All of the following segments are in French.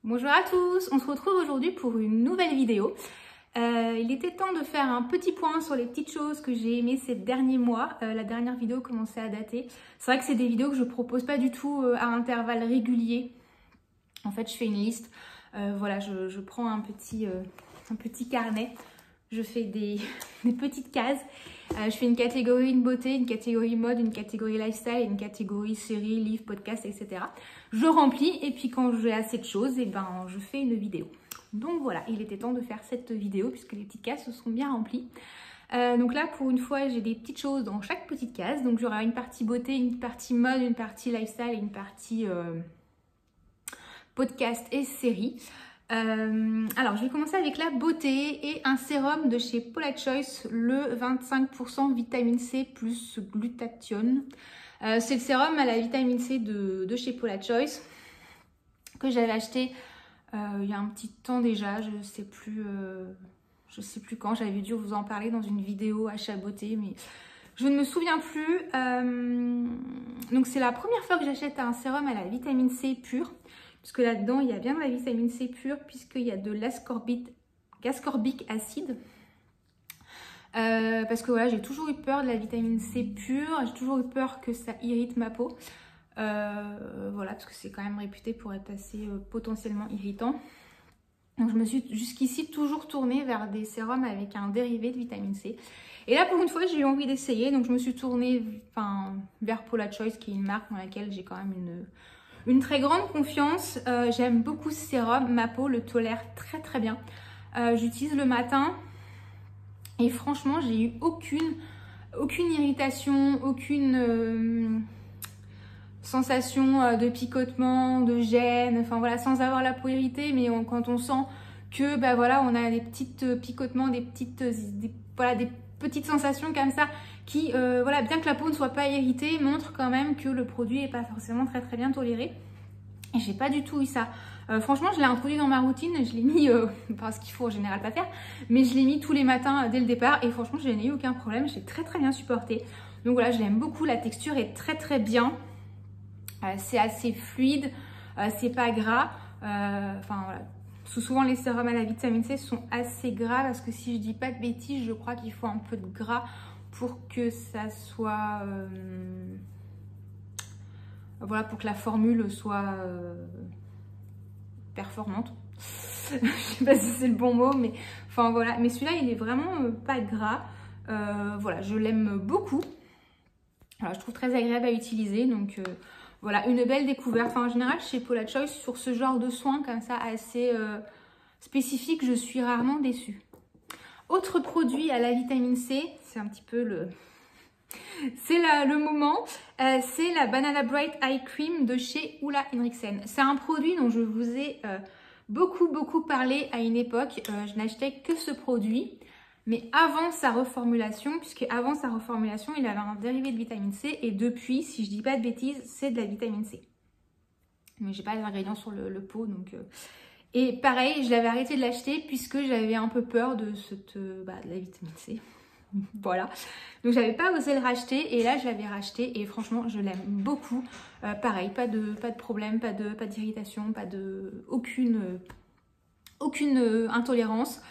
Bonjour à tous, on se retrouve aujourd'hui pour une nouvelle vidéo. Il était temps de faire un petit point sur les petites choses que j'ai aimées ces derniers mois. La dernière vidéo commençait à dater. C'est vrai que c'est des vidéos que je propose pas du tout à intervalles réguliers. En fait, je fais une liste. Voilà, je prends un petit carnet. Je fais des petites cases. Je fais une catégorie une beauté, une catégorie mode, une catégorie lifestyle, une catégorie série, livre, podcast, etc. Je remplis et puis quand j'ai assez de choses, et ben, je fais une vidéo. Donc voilà, il était temps de faire cette vidéo puisque les petites cases se sont bien remplies. Donc là, pour une fois, j'ai des petites choses dans chaque petite case. Donc j'aurai une partie beauté, une partie mode, une partie lifestyle et une partie podcast et série. Alors, je vais commencer avec la beauté et un sérum de chez Paula Choice, le 25% vitamine C plus glutathione. C'est le sérum à la vitamine C de chez Paula Choice que j'avais acheté il y a un petit temps déjà, je sais plus quand, j'avais dû vous en parler dans une vidéo achat beauté, mais je ne me souviens plus. Donc c'est la première fois que j'achète un sérum à la vitamine C pure. Puisque là-dedans, il y a bien de la vitamine C pure, puisqu'il y a de l'ascorbic acide. Parce que voilà, j'ai toujours eu peur de la vitamine C pure, j'ai toujours eu peur que ça irrite ma peau. Voilà, parce que c'est quand même réputé pour être assez potentiellement irritant. Donc je me suis jusqu'ici toujours tournée vers des sérums avec un dérivé de vitamine C. Et là, pour une fois, j'ai eu envie d'essayer, donc je me suis tournée vers Paula Choice, qui est une marque dans laquelle j'ai quand même une très grande confiance. J'aime beaucoup ce sérum, ma peau le tolère très très bien. J'utilise le matin et franchement j'ai eu aucune irritation, aucune sensation de picotement, de gêne, enfin voilà, sans avoir la peau irritée, mais quand on sent que bah voilà, on a des petits picotements, des petites sensations comme ça qui, voilà, bien que la peau ne soit pas irritée, montre quand même que le produit n'est pas forcément très très bien toléré. Et j'ai pas du tout eu ça. Franchement, je l'ai introduit dans ma routine, je l'ai mis, parce qu'il faut en général pas faire, mais je l'ai mis tous les matins dès le départ et franchement, je n'ai eu aucun problème, j'ai très très bien supporté. Donc voilà, je l'aime beaucoup, la texture est très très bien. C'est assez fluide, c'est pas gras. Enfin voilà. Souvent les sérums à la vitamine C sont assez gras parce que si je dis pas de bêtises, je crois qu'il faut un peu de gras pour que ça soit voilà, pour que la formule soit performante. Je sais pas si c'est le bon mot, mais enfin voilà. Mais celui-là, il est vraiment pas gras. Voilà, je l'aime beaucoup. Alors, je trouve très agréable à utiliser, donc voilà, une belle découverte. Enfin, en général, chez Paula Choice, sur ce genre de soins comme ça, assez spécifique, je suis rarement déçue. Autre produit à la vitamine C, c'est un petit peu le moment, c'est la Banana Bright Eye Cream de chez Ole Henriksen. C'est un produit dont je vous ai beaucoup parlé à une époque. Je n'achetais que ce produit. Mais avant sa reformulation, puisque avant sa reformulation, il avait un dérivé de vitamine C et depuis, si je dis pas de bêtises, c'est de la vitamine C. Mais j'ai pas les ingrédients sur le pot, donc... Et pareil, je l'avais arrêté de l'acheter puisque j'avais un peu peur de de la vitamine C. Voilà. Donc j'avais pas osé le racheter et là je l'avais racheté et franchement je l'aime beaucoup. Pareil, pas de problème, pas d'irritation, aucune intolérance.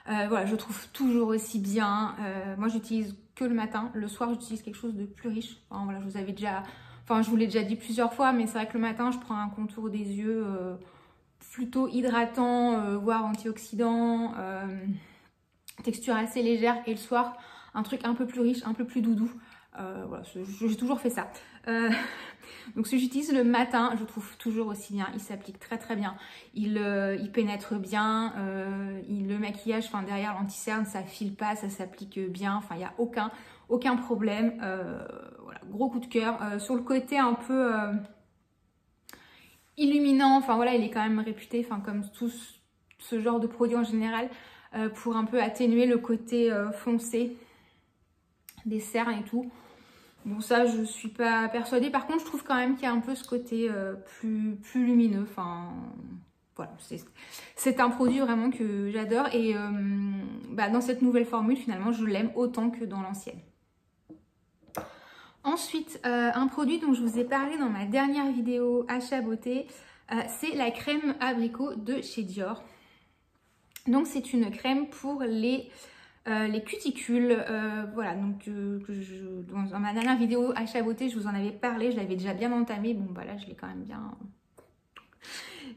Voilà, je trouve toujours aussi bien. Moi, j'utilise que le matin. Le soir, j'utilise quelque chose de plus riche. Enfin, voilà, je vous l'ai déjà dit plusieurs fois, mais c'est vrai que le matin, je prends un contour des yeux plutôt hydratant, voire antioxydant, texture assez légère. Et le soir, un truc un peu plus riche, un peu plus doudou. Voilà, j'ai toujours fait ça. Donc ce que j'utilise le matin, je trouve toujours aussi bien. Il s'applique très très bien. Il pénètre bien. Le maquillage, enfin derrière l'anti-cerne, ça file pas, ça s'applique bien. Enfin, il n'y a aucun problème. Voilà, gros coup de cœur. Sur le côté un peu illuminant, enfin voilà, il est quand même réputé, enfin comme tout ce genre de produit en général, pour un peu atténuer le côté foncé des cernes et tout. Bon, ça, je suis pas persuadée. Par contre, je trouve quand même qu'il y a un peu ce côté plus lumineux. Enfin, voilà, c'est un produit vraiment que j'adore. Et dans cette nouvelle formule, finalement, je l'aime autant que dans l'ancienne. Ensuite, un produit dont je vous ai parlé dans ma dernière vidéo achat beauté, c'est la crème abricot de chez Dior. Donc c'est une crème pour les cuticules. Voilà, donc dans ma dernière vidéo achat beauté, je vous en avais parlé, je l'avais déjà bien entamée. Bon bah là je l'ai quand même bien...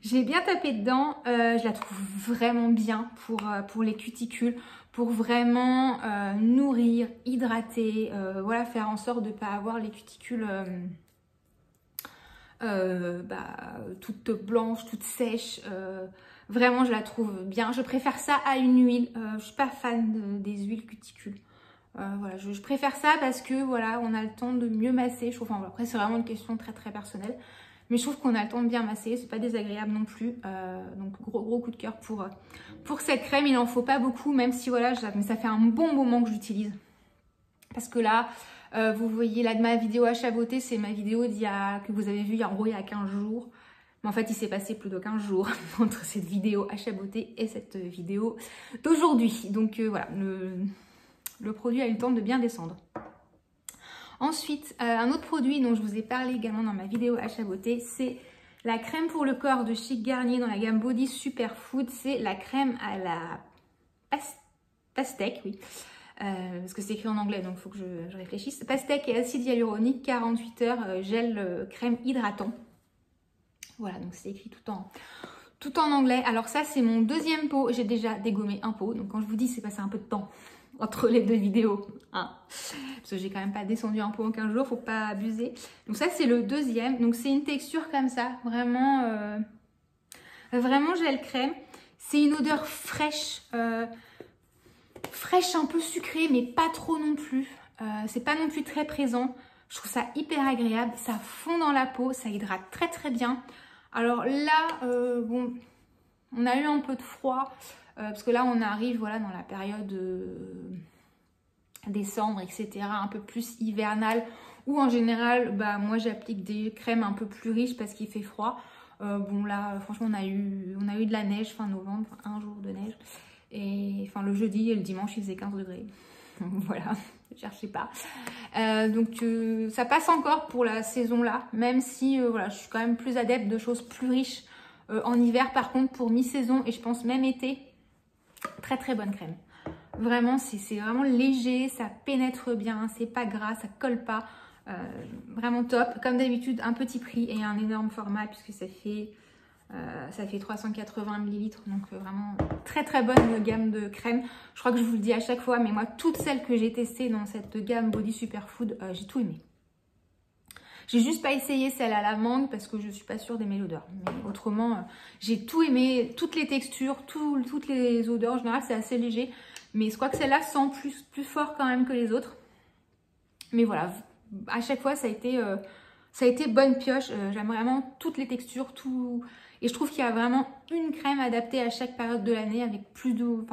Je l'ai bien tapé dedans, je la trouve vraiment bien pour les cuticules, pour vraiment nourrir, hydrater, voilà, faire en sorte de ne pas avoir les cuticules toutes blanches, toutes sèches. Vraiment, je la trouve bien. Je préfère ça à une huile. Je ne suis pas fan des huiles cuticules. Voilà, je préfère ça parce que voilà, on a le temps de mieux masser. Je trouve, enfin, après, c'est vraiment une question très très personnelle. Mais je trouve qu'on a le temps de bien masser, c'est pas désagréable non plus. Donc gros coup de cœur pour cette crème. Il n'en faut pas beaucoup, même si voilà, mais ça fait un bon moment que j'utilise. Parce que là, vous voyez là de ma vidéo achat beauté, c'est ma vidéo que vous avez vue en gros il y a 15 jours. Mais en fait, il s'est passé plus de 15 jours entre cette vidéo achat beauté et cette vidéo d'aujourd'hui. Donc voilà, le produit a eu le temps de bien descendre. Ensuite, un autre produit dont je vous ai parlé également dans ma vidéo achat beauté, c'est la crème pour le corps de chez Garnier dans la gamme Body Superfood. C'est la crème à la pastèque, oui. Parce que c'est écrit en anglais, donc il faut que je réfléchisse. Pastèque et acide hyaluronique, 48 heures, gel crème hydratant. Voilà, donc c'est écrit tout en anglais. Alors ça, c'est mon deuxième pot. J'ai déjà dégommé un pot. Donc quand je vous dis, c'est passé un peu de temps entre les deux vidéos, hein, parce que j'ai quand même pas descendu un pot en 15 jours, faut pas abuser. Donc ça c'est le deuxième, donc c'est une texture comme ça, vraiment vraiment gel crème. C'est une odeur fraîche, fraîche un peu sucrée, mais pas trop non plus. C'est pas non plus très présent. Je trouve ça hyper agréable, ça fond dans la peau, ça hydrate très très bien. Alors là, bon, on a eu un peu de froid. Parce que là, on arrive voilà, dans la période décembre, etc. Un peu plus hivernale. Où en général, bah, moi, j'applique des crèmes un peu plus riches parce qu'il fait froid. Bon, là, franchement, on a eu de la neige fin novembre, un jour de neige. Et enfin, le jeudi et le dimanche, il faisait 15 degrés. Voilà, ne cherchez pas. Donc, ça passe encore pour la saison là. Même si, voilà, je suis quand même plus adepte de choses plus riches en hiver. Par contre, pour mi-saison et je pense même été, très très bonne crème. Vraiment, c'est vraiment léger, ça pénètre bien, c'est pas gras, ça colle pas. Vraiment top. Comme d'habitude, un petit prix et un énorme format puisque ça fait 380 ml. Donc vraiment très très bonne gamme de crème. Je crois que je vous le dis à chaque fois, mais moi, toutes celles que j'ai testées dans cette gamme Body Superfood, j'ai tout aimé. J'ai juste pas essayé celle à la mangue parce que je suis pas sûre d'aimer l'odeur. Mais autrement, j'ai tout aimé, toutes les textures, toutes les odeurs. En général, c'est assez léger. Mais je crois que celle-là sent plus fort quand même que les autres. Mais voilà, à chaque fois, ça a été bonne pioche. J'aime vraiment toutes les textures, tout. Et je trouve qu'il y a vraiment une crème adaptée à chaque période de l'année avec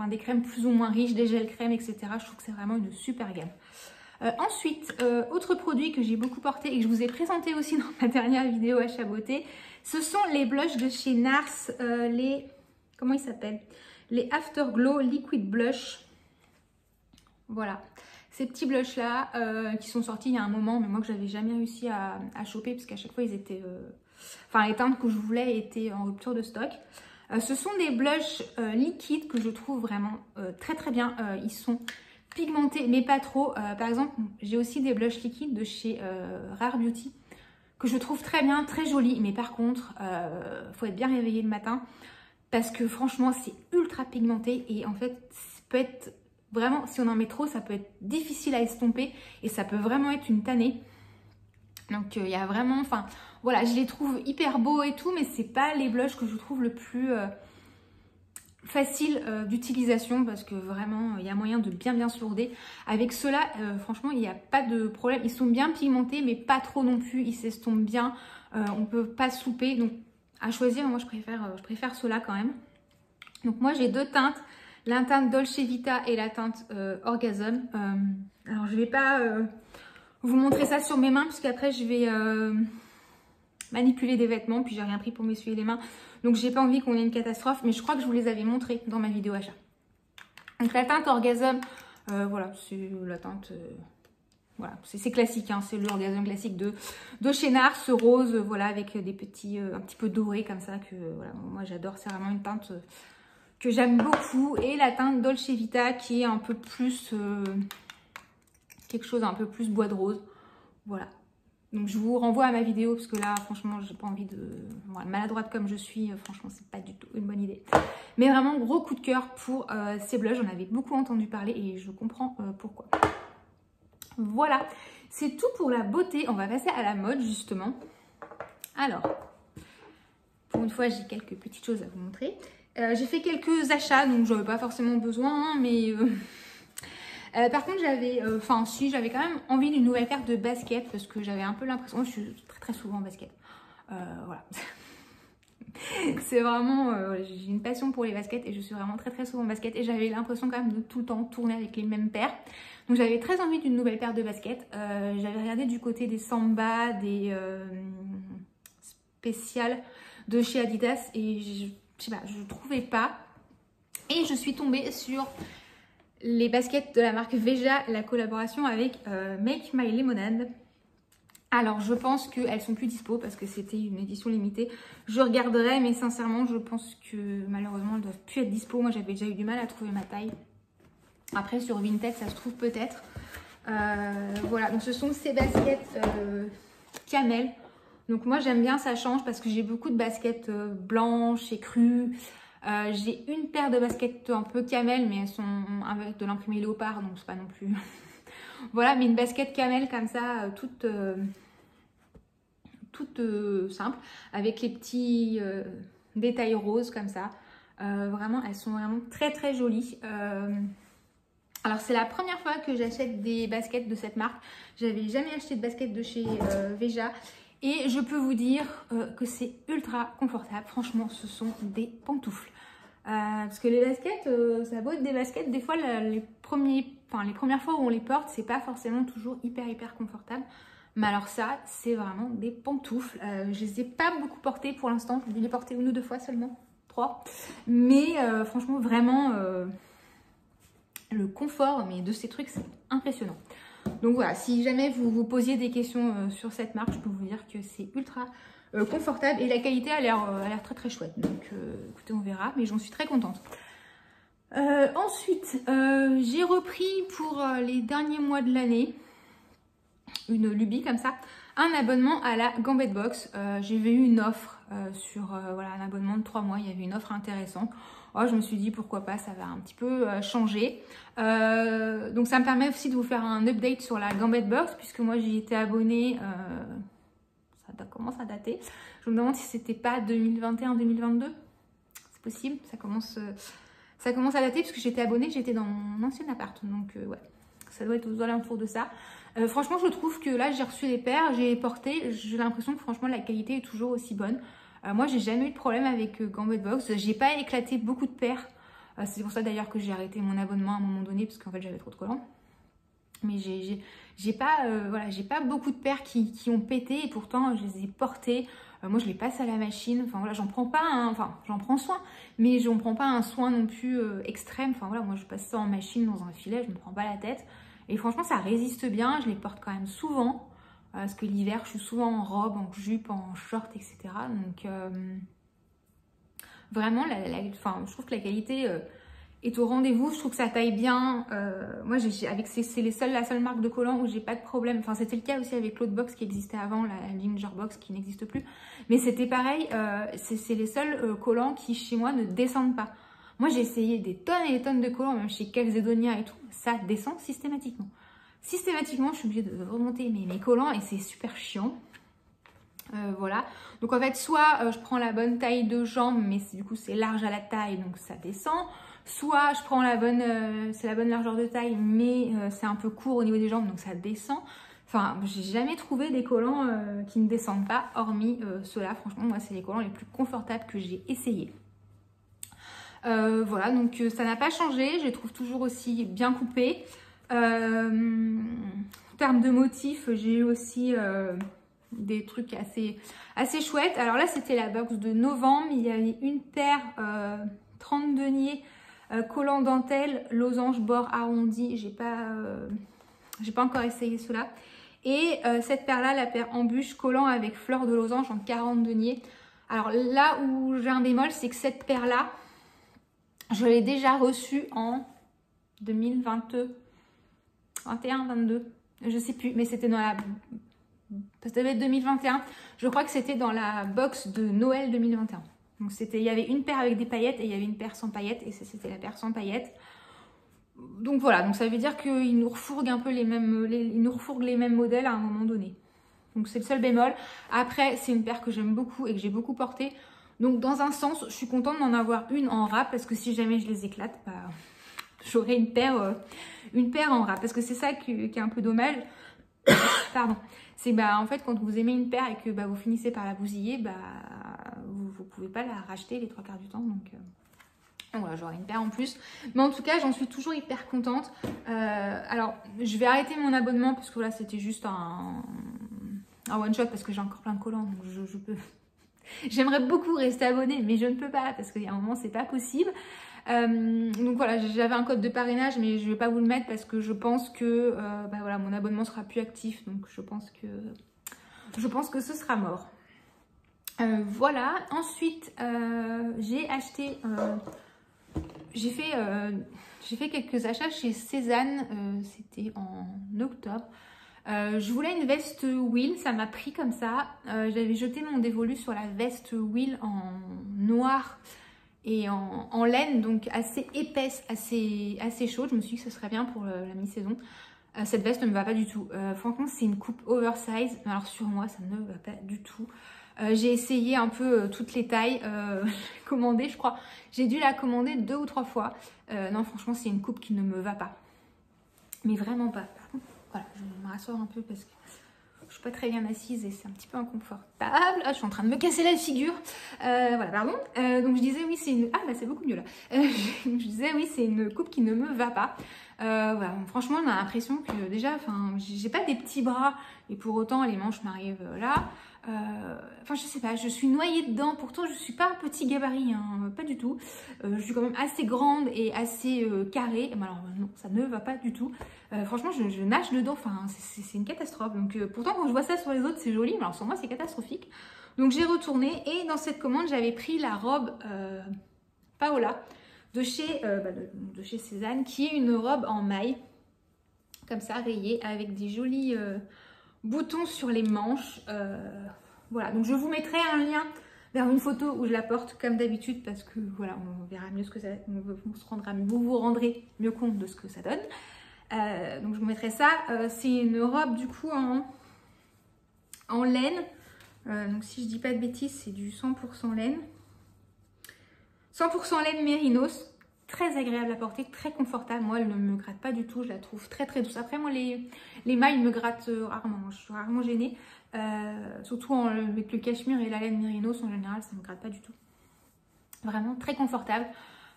des crèmes plus ou moins riches, des gels crèmes, etc. Je trouve que c'est vraiment une super gamme. Ensuite, autre produit que j'ai beaucoup porté et que je vous ai présenté aussi dans ma dernière vidéo achat beauté, ce sont les blushs de chez NARS, comment ils s'appellent? Les Afterglow Liquid Blush. Voilà, ces petits blushs là qui sont sortis il y a un moment, mais moi que j'avais jamais réussi à choper parce qu'à chaque fois ils étaient, les teintes que je voulais étaient en rupture de stock. Ce sont des blushs liquides que je trouve vraiment très très bien. Ils sont pigmentés mais pas trop. Par exemple, j'ai aussi des blushs liquides de chez Rare Beauty que je trouve très bien, très jolis. Mais par contre, faut être bien réveillé le matin parce que franchement, c'est ultra pigmenté et en fait, ça peut être vraiment, si on en met trop, ça peut être difficile à estomper et ça peut vraiment être une tannée. Donc, il y a vraiment, voilà, je les trouve hyper beaux et tout, mais c'est pas les blushs que je trouve le plus facile d'utilisation parce que vraiment, il y a moyen de bien se lourder. Avec ceux-là, franchement, il n'y a pas de problème. Ils sont bien pigmentés, mais pas trop non plus. Ils s'estompent bien. On peut pas se louper. Donc, à choisir, moi, je préfère ceux-là quand même. Donc, moi, j'ai deux teintes. La teinte Dolce Vita et la teinte Orgasm. Alors, je vais pas vous montrer ça sur mes mains puisqu'après, je vais manipuler des vêtements. Puis, j'ai rien pris pour m'essuyer les mains. Donc, j'ai pas envie qu'on ait une catastrophe. Mais je crois que je vous les avais montrées dans ma vidéo achat. Donc, la teinte Orgasm, voilà, c'est la teinte Voilà, c'est classique, hein, c'est le orgasme classique de chez NARS, ce rose, voilà, avec des petits, un petit peu doré comme ça, que voilà, moi j'adore, c'est vraiment une teinte que j'aime beaucoup. Et la teinte Dolce Vita qui est un peu plus, quelque chose un peu plus bois de rose, voilà. Donc je vous renvoie à ma vidéo parce que là franchement j'ai pas envie de... Voilà, maladroite comme je suis, franchement c'est pas du tout une bonne idée. Mais vraiment gros coup de cœur pour ces blushs, j'en avais beaucoup entendu parler et je comprends pourquoi. Voilà, c'est tout pour la beauté, on va passer à la mode justement. Alors, pour une fois j'ai quelques petites choses à vous montrer. J'ai fait quelques achats donc j'en avais pas forcément besoin, hein, mais... par contre, j'avais j'avais quand même envie d'une nouvelle paire de baskets parce que j'avais un peu l'impression, je suis très souvent en basket. Voilà. C'est vraiment, j'ai une passion pour les baskets et je suis vraiment très souvent en basket et j'avais l'impression quand même de tout le temps tourner avec les mêmes paires. Donc j'avais très envie d'une nouvelle paire de baskets. J'avais regardé du côté des Samba, des spéciales de chez Adidas et je sais pas, je trouvais pas. Et je suis tombée sur les baskets de la marque Veja, la collaboration avec Make My Lemonade. Alors je pense qu'elles sont plus dispo parce que c'était une édition limitée. Je regarderai, mais sincèrement je pense que malheureusement elles doivent plus être dispo. Moi j'avais déjà eu du mal à trouver ma taille. Après sur Vinted ça se trouve peut-être. Voilà, donc ce sont ces baskets camel. Donc moi j'aime bien, ça change parce que j'ai beaucoup de baskets blanches et crues. J'ai une paire de baskets un peu camel, mais elles sont avec de l'imprimé léopard, donc c'est pas non plus... Voilà, mais une basket camel comme ça, toute simple, avec les petits détails roses comme ça. Vraiment, elles sont vraiment très jolies. Alors c'est la première fois que j'achète des baskets de cette marque. J'avais jamais acheté de baskets de chez Veja. Et je peux vous dire que c'est ultra confortable. Franchement, ce sont des pantoufles. Parce que les baskets, ça a beau être des baskets, des fois les premières fois où on les porte, c'est pas forcément toujours hyper confortable. Mais alors ça, c'est vraiment des pantoufles. Je les ai pas beaucoup portées pour l'instant. Je vais les porter une ou deux fois seulement, 3. Mais franchement, vraiment, le confort de ces trucs, c'est impressionnant. Donc voilà, si jamais vous vous posiez des questions sur cette marque, je peux vous dire que c'est ultra confortable et la qualité a l'air très chouette. Donc écoutez, on verra, mais j'en suis très contente. Ensuite, j'ai repris pour les derniers mois de l'année, une lubie comme ça, un abonnement à la Gambette Box. J'avais eu une offre sur voilà, un abonnement de 3 mois, il y avait une offre intéressante. Oh, je me suis dit pourquoi pas, ça va un petit peu changer. Donc ça me permet aussi de vous faire un update sur la Gambette Box, puisque moi j'y étais abonnée, ça commence à dater. Je me demande si c'était pas 2021-2022, c'est possible, ça commence à dater, puisque j'étais abonnée, j'étais dans mon ancien appart, donc ouais, ça doit être aux alentours de ça. Franchement, je trouve que là, j'ai reçu les paires, j'ai porté, j'ai l'impression que franchement, la qualité est toujours aussi bonne. Moi, j'ai jamais eu de problème avec Gambette Box. J'ai pas éclaté beaucoup de paires. C'est pour ça d'ailleurs que j'ai arrêté mon abonnement à un moment donné, parce qu'en fait, j'avais trop de collants. Mais j'ai pas beaucoup de paires qui ont pété, et pourtant, je les ai portées. Moi, je les passe à la machine. Enfin, voilà, j'en prends pas, j'en prends soin, mais je ne prends pas un soin non plus extrême. Enfin, voilà, moi, je passe ça en machine dans un filet, je me prends pas la tête. Et franchement, ça résiste bien. Je les porte quand même souvent. Parce que l'hiver, je suis souvent en robe, en jupe, en short, etc. Donc, vraiment, je trouve que la qualité est au rendez-vous. Je trouve que ça taille bien. Moi, c'est la seule marque de collants où j'ai pas de problème. Enfin, c'était le cas aussi avec l'autre box qui existait avant, la Ginger Box, qui n'existe plus. Mais c'était pareil. C'est les seuls collants qui, chez moi, ne descendent pas. Moi, j'ai essayé des tonnes et des tonnes de collants, même chez Calzedonia et tout. Ça descend systématiquement. Systématiquement, je suis obligée de remonter mes collants et c'est super chiant. Voilà. Donc, en fait, soit je prends la bonne taille de jambe, mais du coup, c'est large à la taille, donc ça descend. Soit je prends c'est la bonne largeur de taille, mais c'est un peu court au niveau des jambes, donc ça descend. Enfin, j'ai jamais trouvé des collants qui ne descendent pas, hormis ceux-là. Franchement, moi, c'est les collants les plus confortables que j'ai essayé. Voilà, donc ça n'a pas changé, je les trouve toujours aussi bien coupés. En termes de motifs, j'ai eu aussi des trucs assez chouettes. Alors là, c'était la box de novembre, il y avait une paire 30 deniers collant dentelle, losange bord arrondi. J'ai pas J'ai pas encore essayé cela. Et cette paire-là, la paire embûche collant avec fleur de losange en 40 deniers. Alors là où j'ai un bémol, c'est que cette paire-là, je l'ai déjà reçue en 2022, 21, 22, je sais plus, mais c'était dans la... Ça devait être 2021. Je crois que c'était dans la box de Noël 2021. Donc il y avait une paire avec des paillettes et il y avait une paire sans paillettes. Et c'était la paire sans paillettes. Donc voilà, donc ça veut dire qu'ils nous refourguent un peu les mêmes modèles à un moment donné. Donc c'est le seul bémol. Après, c'est une paire que j'aime beaucoup et que j'ai beaucoup portée. Donc dans un sens, je suis contente d'en avoir une en rap parce que si jamais je les éclate, bah, j'aurai une paire en rap. Parce que c'est ça qui est un peu dommage. Pardon. C'est bah en fait quand vous aimez une paire et que bah, vous finissez par la bousiller, bah vous pouvez pas la racheter les 3/4 du temps. Donc voilà, j'aurai une paire en plus. Mais en tout cas, j'en suis toujours hyper contente. Alors, je vais arrêter mon abonnement parce que là, c'était juste un one shot parce que j'ai encore plein de collants. Donc je peux... J'aimerais beaucoup rester abonnée, mais je ne peux pas parce qu'il y a un moment, c'est pas possible. Donc voilà, j'avais un code de parrainage, mais je vais pas vous le mettre parce que je pense que bah voilà, mon abonnement sera plus actif. Donc je pense que ce sera mort. Voilà, ensuite j'ai acheté... J'ai fait quelques achats chez Cézanne, c'était en octobre. Je voulais une veste Will, ça m'a pris comme ça. J'avais jeté mon dévolu sur la veste Will en noir et en laine, donc assez épaisse, assez chaude. Je me suis dit que ce serait bien pour la mi-saison. Cette veste ne me va pas du tout. Franchement, c'est une coupe oversize. Alors sur moi, ça ne va pas du tout. J'ai essayé un peu toutes les tailles commandées, je crois. J'ai dû la commander 2 ou 3 fois. Non, franchement, c'est une coupe qui ne me va pas. Mais vraiment pas. Voilà, je vais me rasseoir un peu parce que je suis pas très bien assise et c'est un petit peu inconfortable. Ah, je suis en train de me casser la figure. Voilà, pardon. Donc je disais oui, c'est une... Ah, là, c'est beaucoup mieux là. Je disais oui, c'est une coupe qui ne me va pas. Voilà, franchement, on a l'impression que déjà, enfin, j'ai pas des petits bras et pour autant, les manches m'arrivent là. Enfin, je sais pas, je suis noyée dedans. Pourtant, je suis pas un petit gabarit, hein, pas du tout. Je suis quand même assez grande et assez carrée. Mais alors, non, ça ne va pas du tout. Franchement, je nage dedans. Enfin, c'est une catastrophe. Donc, pourtant, quand je vois ça sur les autres, c'est joli. Mais alors, sur moi, c'est catastrophique. Donc, j'ai retourné et dans cette commande, j'avais pris la robe Paola de chez Cézanne, qui est une robe en maille, comme ça, rayée, avec des jolis boutons sur les manches. Voilà, donc je vous mettrai un lien vers une photo où je la porte comme d'habitude parce que voilà, on verra mieux ce que ça vous vous rendrez mieux compte de ce que ça donne. Donc je vous mettrai ça. C'est une robe du coup en laine. Donc si je dis pas de bêtises, c'est du 100% laine. 100% laine mérinos. Très agréable à porter, très confortable. Moi, elle ne me gratte pas du tout. Je la trouve très très douce. Après, moi, les mailles me grattent rarement. Je suis rarement gênée. Surtout avec le cachemire et la laine mérinos, en général, ça ne me gratte pas du tout. Vraiment très confortable.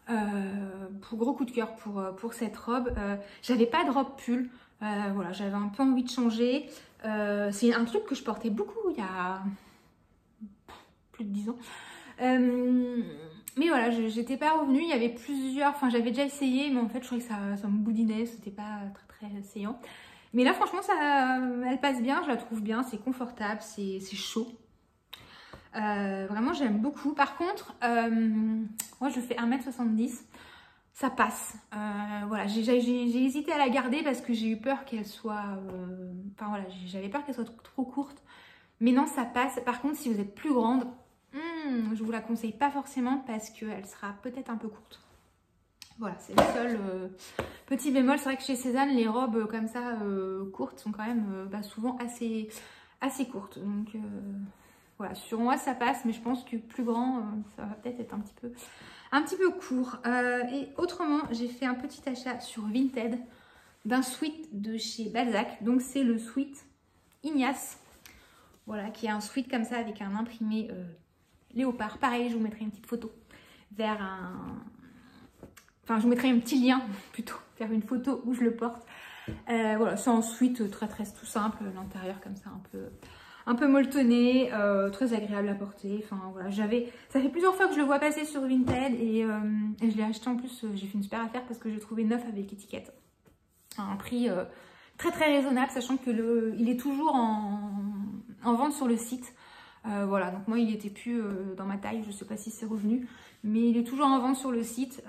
Gros coup de cœur pour cette robe. J'avais pas de robe pull. Voilà, j'avais un peu envie de changer. C'est un truc que je portais beaucoup il y a plus de 10 ans. Mais voilà, j'étais pas revenue, il y avait plusieurs, enfin j'avais déjà essayé, mais en fait je trouvais que ça me boudinait, c'était pas très saillant. Mais là franchement, elle passe bien, je la trouve bien, c'est confortable, c'est chaud. Vraiment j'aime beaucoup. Par contre, moi je fais 1m70, ça passe. Voilà, j'ai hésité à la garder parce que j'ai eu peur qu'elle soit... Enfin voilà, j'avais peur qu'elle soit trop courte. Mais non, ça passe. Par contre, si vous êtes plus grande... je vous la conseille pas forcément parce qu'elle sera peut-être un peu courte. Voilà, c'est le seul petit bémol. C'est vrai que chez Cézanne, les robes comme ça courtes sont quand même souvent assez courtes. Donc voilà, sur moi ça passe, mais je pense que plus grand, ça va peut-être être un petit peu court. Et autrement, j'ai fait un petit achat sur Vinted d'un sweat de chez Balzac. Donc c'est le sweat Ignace. Voilà, qui est un sweat comme ça avec un imprimé léopard. Pareil, je vous mettrai une petite photo vers un... Enfin, je vous mettrai un petit lien plutôt vers une photo où je le porte. Voilà, c'est un sweat très tout simple. L'intérieur comme ça, un peu molletonné, très agréable à porter. Enfin, voilà, ça fait plusieurs fois que je le vois passer sur Vinted et je l'ai acheté en plus. J'ai fait une super affaire parce que je l'ai trouvé neuf avec étiquette. À un prix très très raisonnable, sachant que il est toujours en vente sur le site. Voilà, donc moi il était plus dans ma taille, je sais pas si c'est revenu, mais il est toujours en vente sur le site.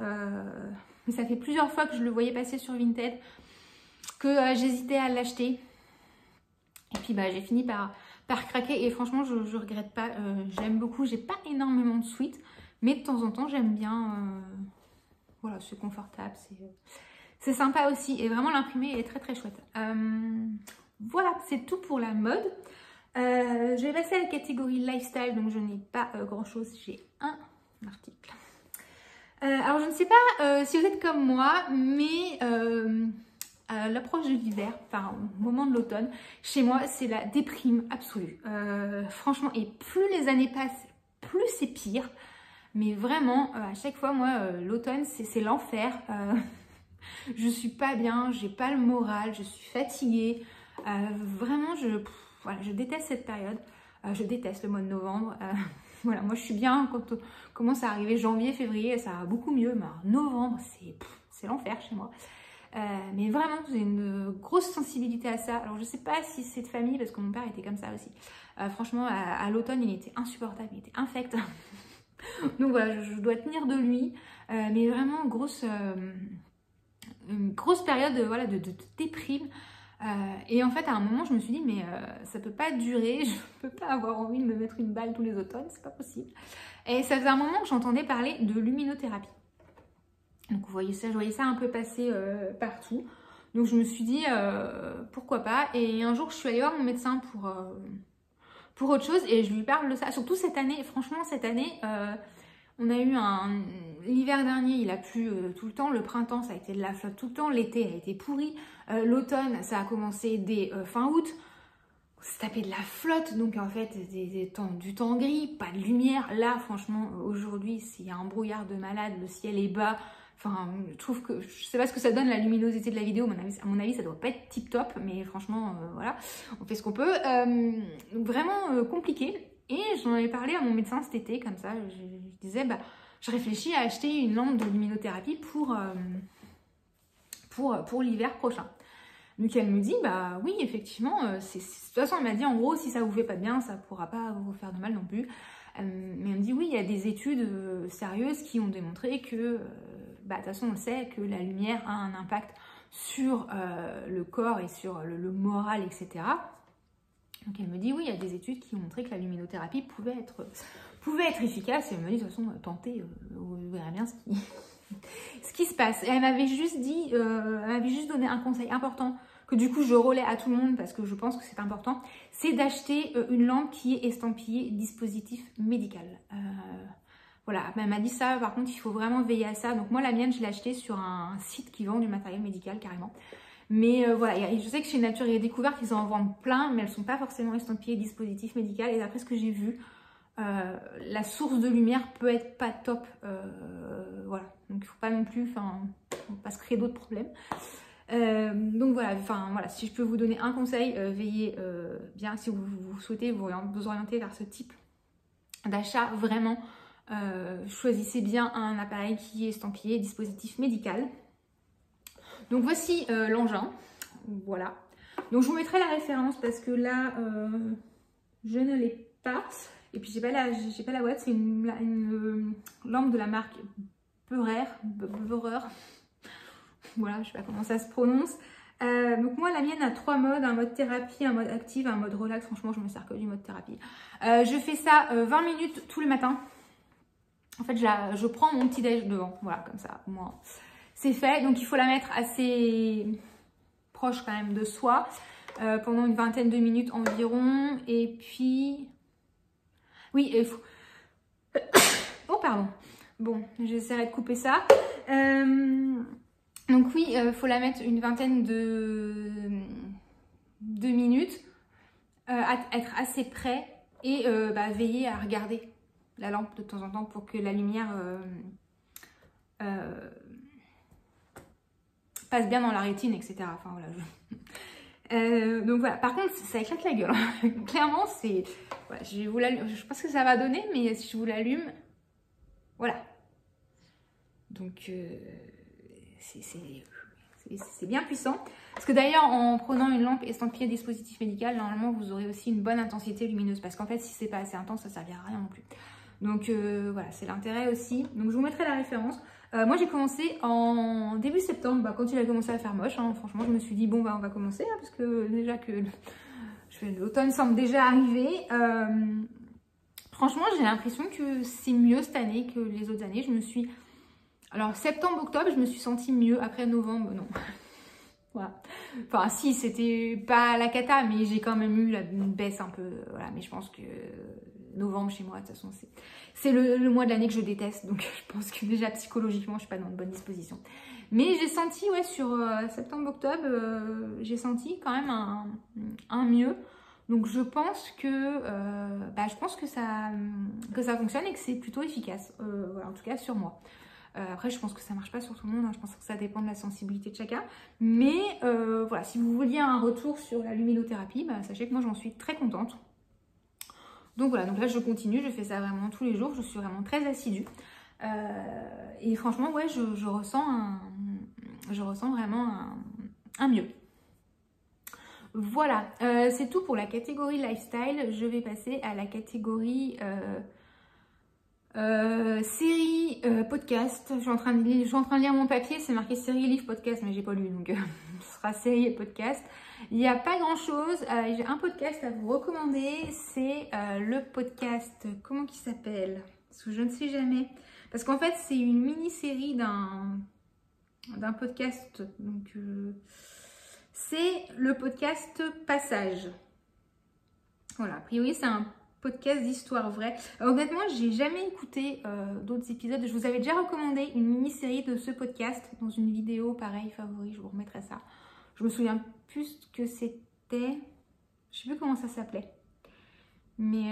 Ça fait plusieurs fois que je le voyais passer sur Vinted, que j'hésitais à l'acheter. Et puis bah, j'ai fini par craquer et franchement je regrette pas, j'aime beaucoup, j'ai pas énormément de sweats, mais de temps en temps j'aime bien, voilà, c'est confortable, c'est sympa aussi et vraiment l'imprimé est très très chouette. Voilà, c'est tout pour la mode. Je vais passer à la catégorie lifestyle, donc je n'ai pas grand chose, j'ai un article. Alors je ne sais pas si vous êtes comme moi, mais à l'approche de l'hiver, enfin au moment de l'automne, chez moi c'est la déprime absolue. Franchement, et plus les années passent, plus c'est pire. Mais vraiment, à chaque fois, moi, l'automne, c'est l'enfer. Je suis pas bien, j'ai pas le moral, je suis fatiguée. Vraiment, voilà, je déteste cette période. Je déteste le mois de novembre. Voilà, moi je suis bien quand on commence à arriver janvier, février, ça va beaucoup mieux. Mais novembre, c'est l'enfer chez moi. Mais vraiment, j'ai une grosse sensibilité à ça. Alors je sais pas si c'est de famille, parce que mon père était comme ça aussi. Franchement, à l'automne, il était insupportable, il était infect. Donc voilà, je dois tenir de lui. Mais vraiment, une grosse période voilà, de déprime. Et en fait, à un moment, je me suis dit, mais ça peut pas durer, je peux pas avoir envie de me mettre une balle tous les automnes, c'est pas possible. Et ça faisait un moment que j'entendais parler de luminothérapie. Donc vous voyez ça, je voyais ça un peu passer partout. Donc je me suis dit, pourquoi pas. Et un jour, je suis allée voir mon médecin pour autre chose et je lui parle de ça. Surtout cette année, franchement, cette année, on a eu l'hiver dernier, il a plu tout le temps. Le printemps, ça a été de la flotte tout le temps. L'été a été pourri. L'automne, ça a commencé dès fin août. On s'est tapé de la flotte. Donc en fait, du temps gris, pas de lumière. Là, franchement, aujourd'hui, s'il y a un brouillard de malade, le ciel est bas. Enfin, je trouve que, je sais pas ce que ça donne la luminosité de la vidéo, à mon avis ça doit pas être tip top, mais franchement, voilà, on fait ce qu'on peut. Donc vraiment compliqué. Et j'en avais parlé à mon médecin cet été, comme ça, je disais, bah, je réfléchis à acheter une lampe de luminothérapie pour l'hiver prochain. Donc elle me dit, bah oui, effectivement, de toute façon elle m'a dit, en gros, si ça vous fait pas de bien, ça pourra pas vous faire de mal non plus. Mais elle me dit, oui, il y a des études sérieuses qui ont démontré que, bah, de toute façon on le sait, que la lumière a un impact sur le corps et sur le moral, etc. Donc elle me dit, oui, il y a des études qui ont montré que la luminothérapie pouvait être efficace. Et elle me dit, de toute façon, tentez, vous verrez bien ce qui se passe. Et elle m'avait juste dit, elle m'avait juste donné un conseil important que du coup je relais à tout le monde parce que je pense que c'est important, c'est d'acheter une lampe qui est estampillée dispositif médical. Voilà, elle m'a dit ça, par contre il faut vraiment veiller à ça. Donc moi la mienne je l'ai achetée sur un site qui vend du matériel médical carrément. Mais voilà, je sais que chez Nature et Découverte ils en vendent plein, mais elles ne sont pas forcément estampillées dispositif médical. Et d'après ce que j'ai vu, la source de lumière peut être pas top. Voilà, donc il ne faut pas non plus, faut pas se créer d'autres problèmes. Donc voilà, si je peux vous donner un conseil, veillez bien si vous souhaitez vous orienter vers ce type d'achat, vraiment choisissez bien un appareil qui est estampillé dispositif médical. Donc voici l'engin, voilà. Donc je vous mettrai la référence parce que là je ne l'ai pas. Et puis j'ai pas la boîte, c'est une lampe de la marque Beurer. Voilà, je sais pas comment ça se prononce. Donc moi la mienne a 3 modes, un mode thérapie, un mode active, un mode relax. Franchement je me sers que du mode thérapie. Je fais ça 20 minutes tous les matins. En fait je prends mon petit déj devant, voilà, comme ça au moins c'est fait. Donc il faut la mettre assez proche quand même de soi pendant une vingtaine de minutes environ. Et puis oui, il faut... oh pardon, bon j'essaierai de couper ça. Donc oui, il faut la mettre une vingtaine de minutes, être assez près et veiller à regarder la lampe de temps en temps pour que la lumière passe bien dans la rétine, etc. Enfin voilà. Donc voilà, par contre ça éclate la gueule. Clairement, c'est... Voilà, je sais pas ce que ça va donner, mais si je vous l'allume, voilà. Donc c'est bien puissant. Parce que d'ailleurs, en prenant une lampe estampillée dispositif médical, normalement, vous aurez aussi une bonne intensité lumineuse. Parce qu'en fait, si c'est pas assez intense, ça ne servira à rien non plus. Donc voilà, c'est l'intérêt aussi. Donc je vous mettrai la référence. Moi, j'ai commencé en début septembre, bah, quand il a commencé à faire moche. Hein, franchement, je me suis dit, bon, bah, on va commencer. Hein, parce que déjà que l'automne semble déjà arriver. Franchement, j'ai l'impression que c'est mieux cette année que les autres années. Alors, septembre, octobre, je me suis sentie mieux. Après novembre, non. Voilà. Enfin, si, c'était pas la cata, mais j'ai quand même eu une baisse un peu. Voilà, mais je pense que novembre, chez moi, de toute façon, c'est le mois de l'année que je déteste. Donc, je pense que déjà, psychologiquement, je suis pas dans de bonnes dispositions. Mais j'ai senti, ouais, sur septembre-octobre, j'ai senti quand même un mieux. Donc, je pense que ça fonctionne et que c'est plutôt efficace. Voilà, en tout cas, sur moi. Après, je pense que ça marche pas sur tout le monde, hein. Je pense que ça dépend de la sensibilité de chacun. Mais voilà, si vous vouliez un retour sur la luminothérapie, bah, sachez que moi j'en suis très contente. Donc voilà, donc là je continue, je fais ça vraiment tous les jours, je suis vraiment très assidue. Et franchement, ouais, je ressens vraiment un mieux. Voilà, c'est tout pour la catégorie lifestyle. Je vais passer à la catégorie série, podcast. Je suis en train de lire mon papier, c'est marqué série, livre, podcast, mais j'ai pas lu, donc ce sera série et podcast. Il n'y a pas grand chose. J'ai un podcast à vous recommander, c'est le podcast, comment il s'appelle? Parce que je ne sais jamais. Parce qu'en fait, c'est une mini-série d'un podcast. Donc, c'est le podcast Passage. Voilà, a priori, c'est un podcast d'histoire vraie. Honnêtement, j'ai jamais écouté d'autres épisodes. Je vous avais déjà recommandé une mini-série de ce podcast dans une vidéo, pareil, favori, je vous remettrai ça. Je me souviens plus que c'était... Je sais plus comment ça s'appelait. Mais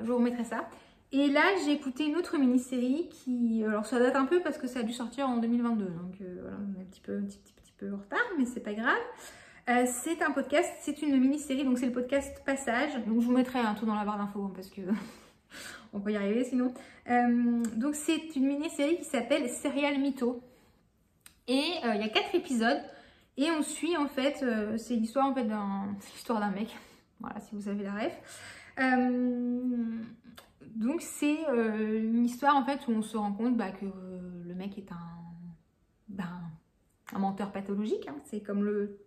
je vous remettrai ça. Et là, j'ai écouté une autre mini-série qui... Alors, ça date un peu parce que ça a dû sortir en 2022. Donc, voilà, on est un petit peu en retard, mais c'est pas grave. C'est un podcast, c'est une mini-série, donc c'est le podcast Passage. Donc je vous mettrai un tout dans la barre d'infos hein, parce que on peut y arriver sinon. Donc c'est une mini-série qui s'appelle Serial Mytho. Et il y a 4 épisodes. Et on suit en fait, c'est l'histoire en fait d'un mec. Voilà, si vous avez la ref. Donc c'est une histoire en fait où on se rend compte que le mec est un menteur pathologique. Hein. C'est comme le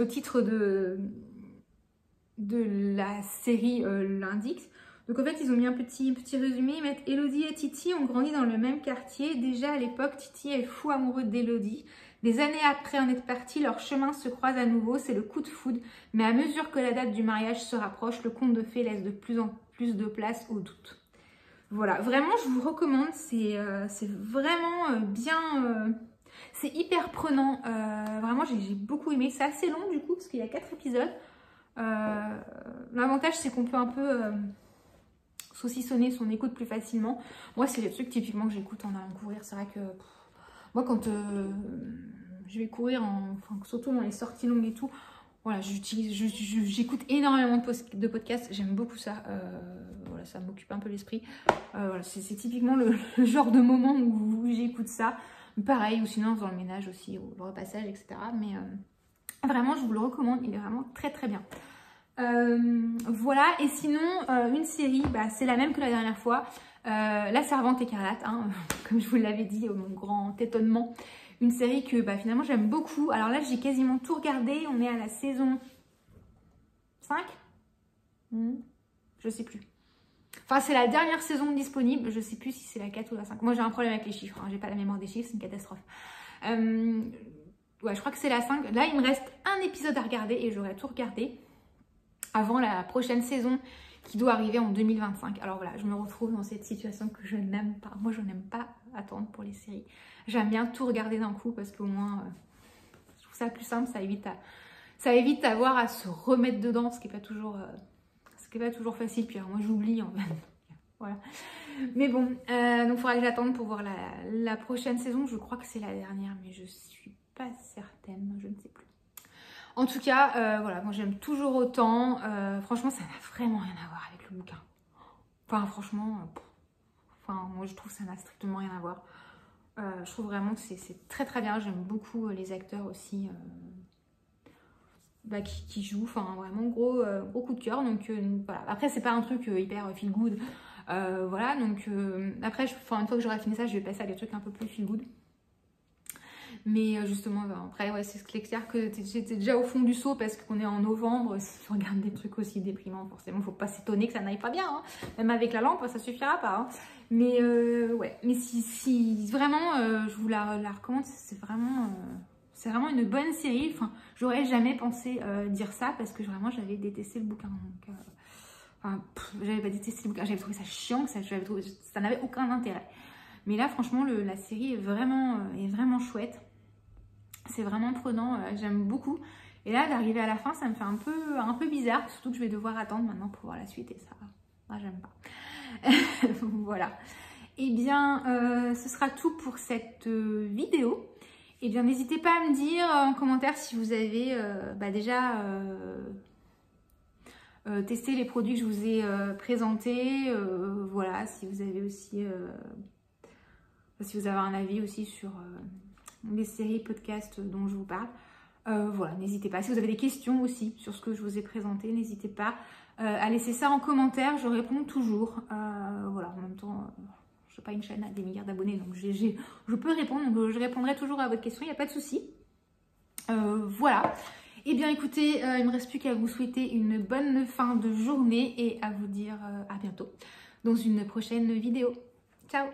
titre de la série l'indique. Donc en fait ils ont mis un petit résumé, ils mettent Elodie et Titi ont grandi dans le même quartier. Déjà à l'époque Titi est fou amoureux d'Elodie. Des années après en être partis, leurs chemins se croisent à nouveau, c'est le coup de foudre. Mais à mesure que la date du mariage se rapproche, le conte de fées laisse de plus en plus de place au doute. Voilà, vraiment je vous recommande, c'est vraiment bien... c'est hyper prenant, vraiment j'ai beaucoup aimé. C'est assez long du coup parce qu'il y a 4 épisodes. L'avantage c'est qu'on peut un peu saucissonner son écoute plus facilement. Moi c'est des trucs typiquement que j'écoute en allant courir. C'est vrai que moi quand je vais courir, surtout dans les sorties longues et tout, voilà, j'écoute énormément de podcasts, j'aime beaucoup ça. Voilà, ça m'occupe un peu l'esprit. Voilà, c'est typiquement le genre de moment où j'écoute ça. Pareil, ou sinon en faisant le ménage aussi, ou le repassage, etc. Mais vraiment, je vous le recommande, il est vraiment très très bien. Voilà, et sinon, une série, c'est la même que la dernière fois. La Servante écarlate, hein, comme je vous l'avais dit, mon grand étonnement. Une série que finalement j'aime beaucoup. Alors là, j'ai quasiment tout regardé. On est à la saison 5 je sais plus. Enfin, c'est la dernière saison disponible. Je sais plus si c'est la 4 ou la 5. Moi, j'ai un problème avec les chiffres. Hein. J'ai pas la mémoire des chiffres, c'est une catastrophe. Ouais, je crois que c'est la 5. Là, il me reste un épisode à regarder et j'aurai tout regardé avant la prochaine saison qui doit arriver en 2025. Alors voilà, je me retrouve dans cette situation que je n'aime pas. Moi, je n'aime pas attendre pour les séries. J'aime bien tout regarder d'un coup parce qu'au moins, je trouve ça plus simple. Ça évite d'avoir à se remettre dedans, ce qui n'est pas toujours... pas toujours facile, puis alors moi j'oublie en fait. Voilà. Mais bon, donc il faudra que j'attende pour voir la prochaine saison. Je crois que c'est la dernière, mais je suis pas certaine, je ne sais plus. En tout cas, voilà, moi j'aime toujours autant. Franchement, ça n'a vraiment rien à voir avec le bouquin. Enfin, franchement, moi je trouve que ça n'a strictement rien à voir. Je trouve vraiment que c'est très très bien. J'aime beaucoup les acteurs aussi qui jouent. Enfin, vraiment gros coup de cœur. Donc voilà. Après, c'est pas un truc hyper feel good. Voilà, donc après, une fois que j'aurai fini ça, je vais passer à des trucs un peu plus feel good. Mais justement, après, ouais, c'est clair que j'étais déjà au fond du seau parce qu'on est en novembre. Si on regarde des trucs aussi déprimants, forcément, faut pas s'étonner que ça n'aille pas bien. Hein. Même avec la lampe, ça suffira pas. Hein. Mais ouais, mais si vraiment, je vous la recommande, c'est vraiment une bonne série. Enfin, j'aurais jamais pensé dire ça parce que vraiment, j'avais détesté le bouquin. Donc, enfin, j'avais pas détesté le bouquin, j'avais trouvé ça chiant, que ça n'avait aucun intérêt. Mais là, franchement, la série est vraiment chouette. C'est vraiment prenant, j'aime beaucoup. Et là, d'arriver à la fin, ça me fait un peu bizarre, surtout que je vais devoir attendre maintenant pour voir la suite et ça, moi, j'aime pas. Voilà. Et bien, ce sera tout pour cette vidéo. Et bien, n'hésitez pas à me dire en commentaire si vous avez déjà testé les produits que je vous ai présentés. Voilà, si vous avez aussi... si vous avez un avis aussi sur les séries podcasts dont je vous parle, voilà, n'hésitez pas. Si vous avez des questions aussi sur ce que je vous ai présenté, n'hésitez pas à laisser ça en commentaire, je réponds toujours. Voilà, en même temps, je n'ai pas une chaîne à des milliards d'abonnés, donc je peux répondre, donc je répondrai toujours à votre question, il n'y a pas de souci. Voilà. Et bien écoutez, il ne me reste plus qu'à vous souhaiter une bonne fin de journée et à vous dire à bientôt dans une prochaine vidéo. Ciao!